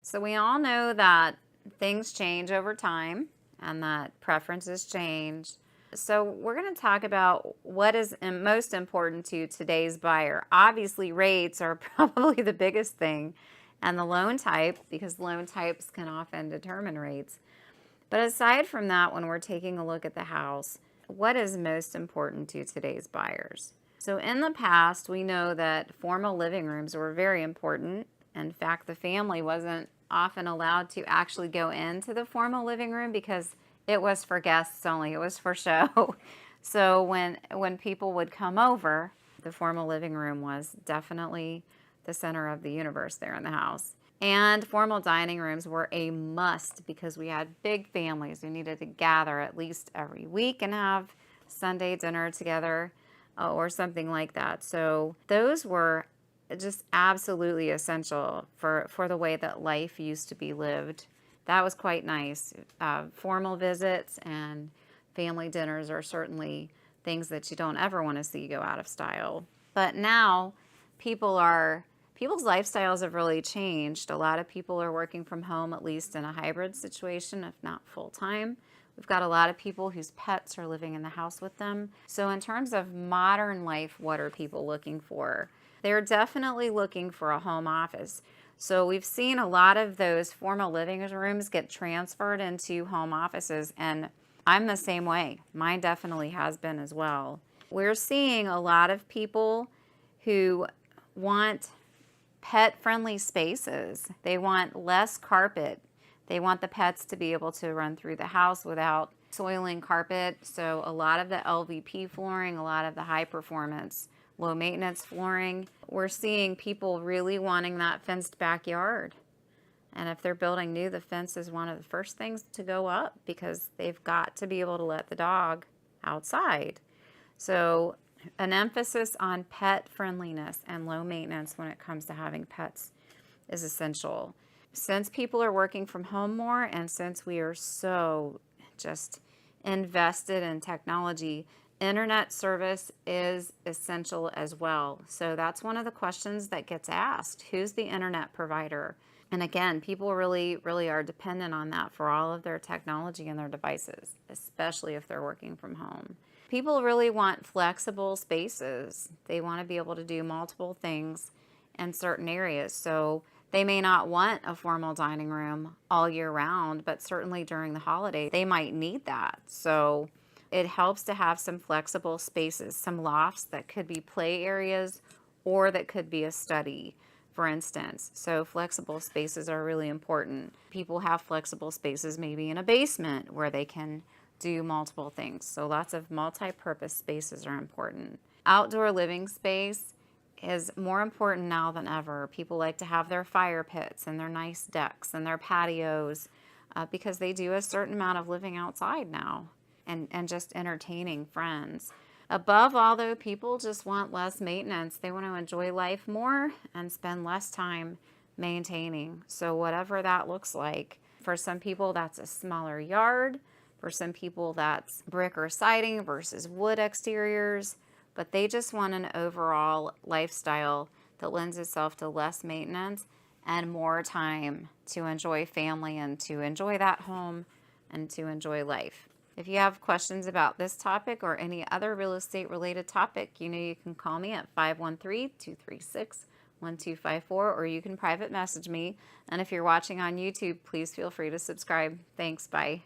So we all know that things change over time and that preferences change. So we're going to talk about what is most important to today's buyer. Obviously, rates are probably the biggest thing, and the loan type, because loan types can often determine rates. But aside from that, when we're taking a look at the house, what is most important to today's buyers? So in the past, we know that formal living rooms were very important. In fact, the family wasn't often allowed to actually go into the formal living room because it was for guests only. It was for show. So when people would come over, the formal living room was definitely the center of the universe there in the house. And formal dining rooms were a must because we had big families who needed to gather at least every week and have Sunday dinner together or something like that. So those were just absolutely essential for the way that life used to be lived. That was quite nice. Formal visits and family dinners are certainly things that you don't ever want to see go out of style. But now people's lifestyles have really changed. A lot of people are working from home, at least in a hybrid situation, if not full time. We've got a lot of people whose pets are living in the house with them. So in terms of modern life, what are people looking for? They're definitely looking for a home office. So we've seen a lot of those formal living rooms get transferred into home offices, and I'm the same way. Mine definitely has been as well. We're seeing a lot of people who want pet-friendly spaces. They want less carpet. They want the pets to be able to run through the house without soiling carpet. So a lot of the LVP flooring, a lot of the high performance, low maintenance flooring, we're seeing people really wanting that fenced backyard. And if they're building new, the fence is one of the first things to go up because they've got to be able to let the dog outside. So an emphasis on pet friendliness and low maintenance when it comes to having pets is essential. Since people are working from home more and since we are so just invested in technology, internet service is essential as well. So that's one of the questions that gets asked. Who's the internet provider? And again, people really are dependent on that for all of their technology and their devices, especially if they're working from home. People really want flexible spaces. They want to be able to do multiple things in certain areas. So they may not want a formal dining room all year round, but certainly during the holiday, they might need that. So it helps to have some flexible spaces, some lofts that could be play areas or that could be a study, for instance. So flexible spaces are really important. People have flexible spaces maybe in a basement where they can do multiple things. So lots of multi-purpose spaces are important. Outdoor living space is more important now than ever. People like to have their fire pits and their nice decks and their patios because they do a certain amount of living outside now and just entertaining friends. Above all, though, people just want less maintenance. They want to enjoy life more and spend less time maintaining. So whatever that looks like. For some people, that's a smaller yard. For some people, that's brick or siding versus wood exteriors. But they just want an overall lifestyle that lends itself to less maintenance and more time to enjoy family and to enjoy that home and to enjoy life. If you have questions about this topic or any other real estate related topic, you can call me at 513-236-1254 or you can private message me. And if you're watching on YouTube, please feel free to subscribe. Thanks, bye.